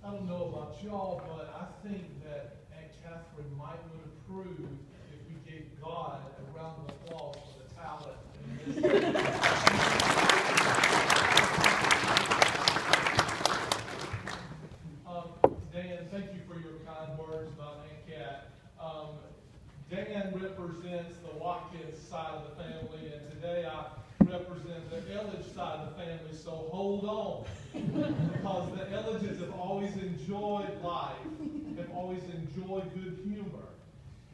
I don't know about y'all, but I think that Aunt Catherine might would approve if we gave God a round of applause for the talent in this. Dan, thank you for your kind words about Aunt Cat. Dan represents the Watkins side of the family, and today I represent the Elledge side of the family, so hold on. Because the Elledges have always enjoyed life, have always enjoyed good humor.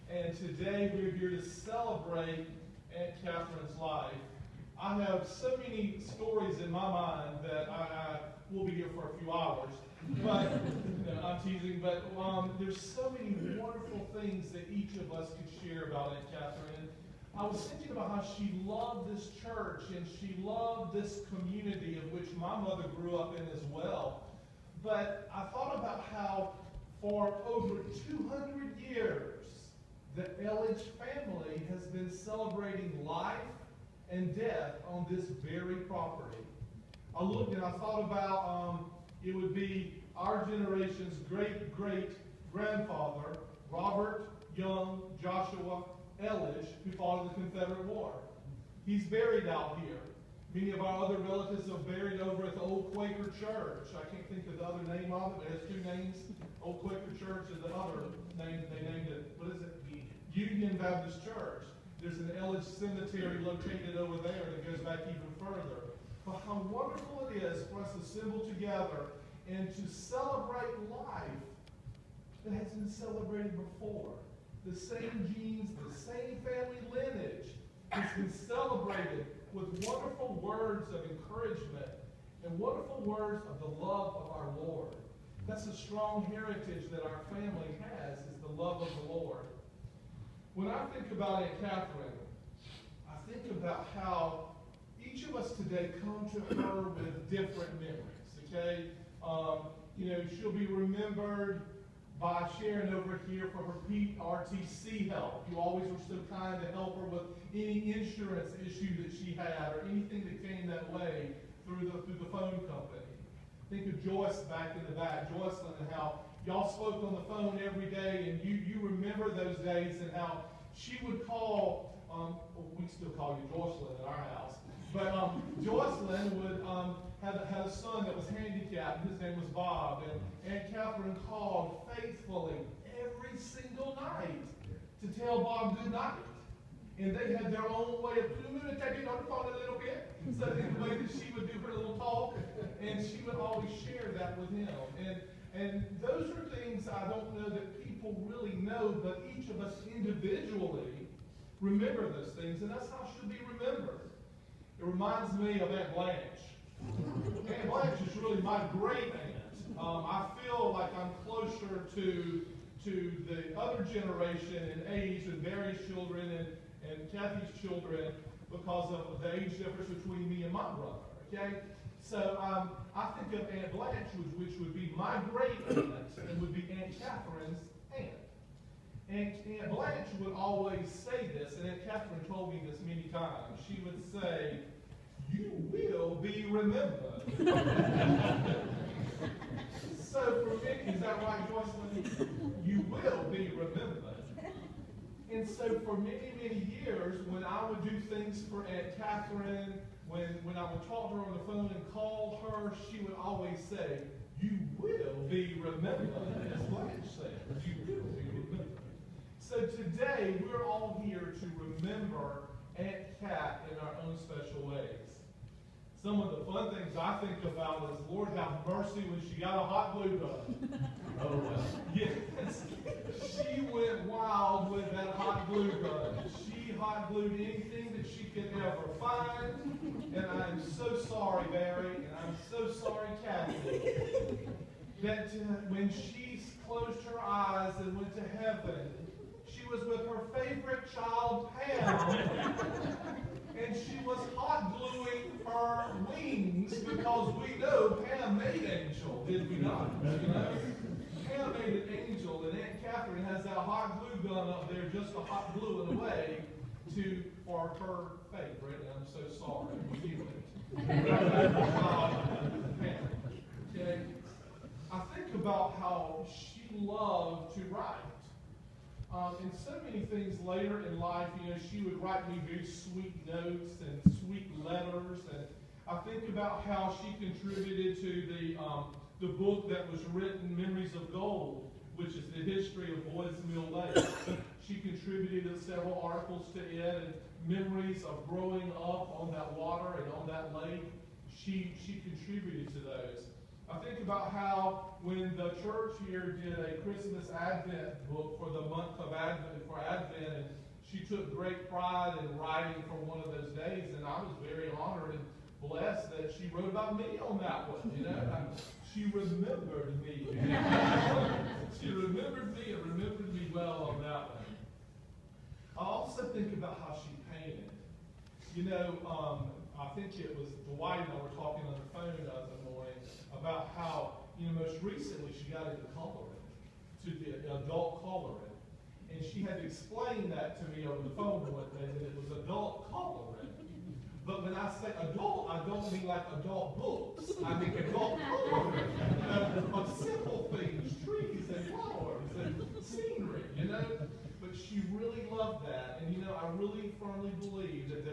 And today we're here to celebrate Aunt Catherine's life. I have so many stories in my mind that I will be here for a few hours. But, I'm teasing, but there's so many wonderful things that each of us could share about Aunt Catherine. I was thinking about how she loved this church and she loved this community of which my mother grew up in as well. But I thought about how for over 200 years, the Elledge family has been celebrating life and death on this very property. I looked and I thought about it would be our generation's great-great-grandfather, Robert Young Joshua Elledge, who fought in the Confederate War. He's buried out here. Many of our other relatives are buried over at the Old Quaker Church. I can't think of the other name of it. It has two names. Old Quaker Church and the other name, they named it, what is it? Union Baptist Church. There's an Elledge cemetery located over there that goes back even further. But how wonderful it is for us to assemble together and to celebrate life that has been celebrated before. The same genes, the same family lineage has been celebrated with wonderful words of encouragement and wonderful words of the love of our Lord. That's a strong heritage that our family has, is the love of the Lord. When I think about Aunt Catherine, I think about how each of us today come to her with different memories, okay? She'll be remembered by Sharon over here for her PRTC help. You always were so kind to help her with any insurance issue that she had or anything that came that way through the phone company. Think of Joyce back in the back, Joycelyn, and how y'all spoke on the phone every day, and you remember those days and how she would call, we still call you Joycelyn at our house, but Joycelyn would had a son that was handicapped. His name was Bob, and Aunt Catherine called faithfully every single night to tell Bob good night. And they had their own way of communicating on the phone a little bit. So in the way that she would do her little talk, and she would always share that with him. And those are things I don't know that people really know, but each of us individually remember those things, and that's how it should be remembered. It reminds me of Aunt Blanche. Aunt Blanche is really my great aunt. I feel like I'm closer to the other generation in age and Barry's children and Kathy's children because of the age difference between me and my brother. Okay? So I think of Aunt Blanche, which would be my great aunt, and would be Aunt Catherine's aunt. And Aunt Blanche would always say this, and Aunt Catherine told me this many times. She would say, "You will be remembered." So for me, is that right, Joycelyn? You will be remembered. And so for many, many years, when I would do things for Aunt Catherine, when I would talk to her on the phone and call her, she would always say, "You will be remembered," as Blanche said. You will be remembered. So today, we're all here to remember Aunt Cat in our own special ways. Some of the fun things I think about is, Lord have mercy, when she got a hot glue gun. Oh, well. Yes. She went wild with that hot glue gun. She hot glued anything that she could ever find. And I'm so sorry, Barry, and I'm so sorry, Kathy, that when she closed her eyes and went to heaven, she was with her favorite child, Pam, and she was hot gluing her wings because we know Pam made Angel, did we not? You know? Pam made an angel, and Aunt Catherine has that hot glue gun up there just to hot glue it away for her favorite, and I'm so sorry. Forgive me. Okay? I think about how she loved to write. And so many things later in life, she would write me very sweet notes and sweet letters. And I think about how she contributed to the book that was written, Memories of Gold, which is the history of Boys Mill Lake. She contributed several articles to it, and memories of growing up on that water and on that lake. She contributed to those. I think about how when the church here did a Christmas Advent book for the month of Advent, and she took great pride in writing for one of those days, and I was very honored and blessed that she wrote about me on that one. She remembered me. She remembered me and remembered me well on that one. I also think about how she painted. I think it was Dwight and I were talking on the phone the other morning about how, most recently she got into coloring, to the adult coloring. And she had to explain that to me over the phone one day, that it was adult coloring. But when I say adult, I don't mean like adult books. I mean adult coloring of simple things, trees and flowers and scenery, But she really loved that. And I really firmly believe that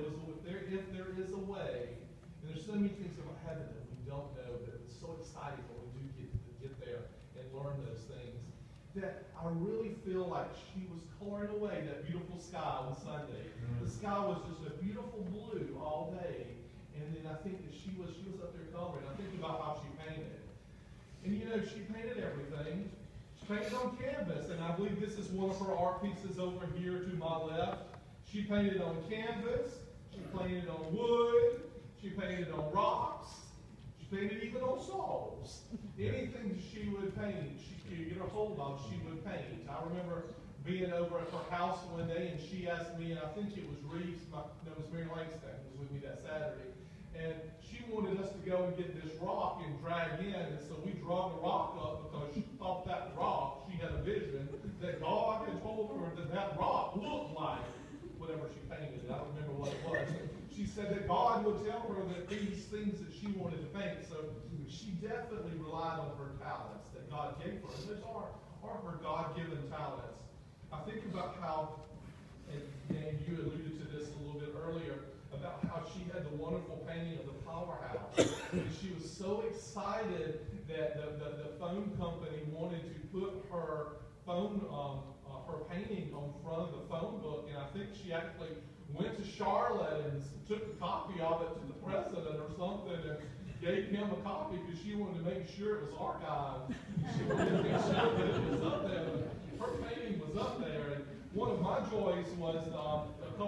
if there is a way, and there's so many things about heaven that we don't know, but it's so exciting when we do get there and learn those things, that I really feel like she was coloring away that beautiful sky on Sunday. The sky was just a beautiful blue all day, and then I think that she was up there coloring. I think about how she painted. And she painted everything. She painted on canvas, and I believe this is one of her art pieces over here to my left. She painted on canvas, she painted on wood, she painted on rocks, she painted even on saws. Anything she would paint, she could get a hold of, she would paint. I remember being over at her house one day, and she asked me, and I think it was Reeves, it was Mary Langston, was with me that Saturday, and she wanted us to go and get this rock and drag in, and so we drug the rock up because she thought that rock, she had a vision that God had told her that rock looked like whatever she painted. I don't remember what it was. She said that God would tell her that these things that she wanted to paint. So she definitely relied on her talents that God gave her. And those are her God-given talents. I think about how, and you alluded to this a little bit earlier, about how she had the wonderful painting of the powerhouse. And she was so excited that the phone company wanted to put her phone her painting on front of the phone book, and I think she actually went to Charlotte and took a copy of it to the president or something and gave him a copy because she wanted to make sure it was archived. She wanted to make sure that it was up there. Her painting was up there, and one of my joys was a couple